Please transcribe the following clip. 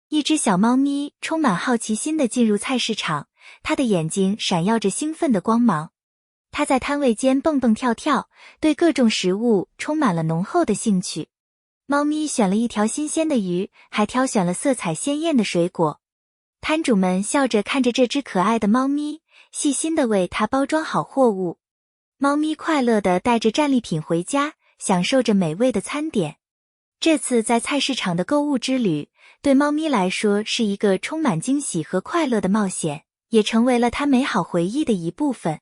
一只小猫咪充满好奇心地进入菜市场，它的眼睛闪耀着兴奋的光芒。它在摊位间蹦蹦跳跳，对各种食物充满了浓厚的兴趣。猫咪选了一条新鲜的鱼，还挑选了色彩鲜艳的水果。摊主们笑着看着这只可爱的猫咪，细心地为它包装好货物。猫咪快乐地带着战利品回家，享受着美味的餐点。这次在菜市场的购物之旅，对猫咪来说是一个充满惊喜和快乐的冒险，也成为了它美好回忆的一部分。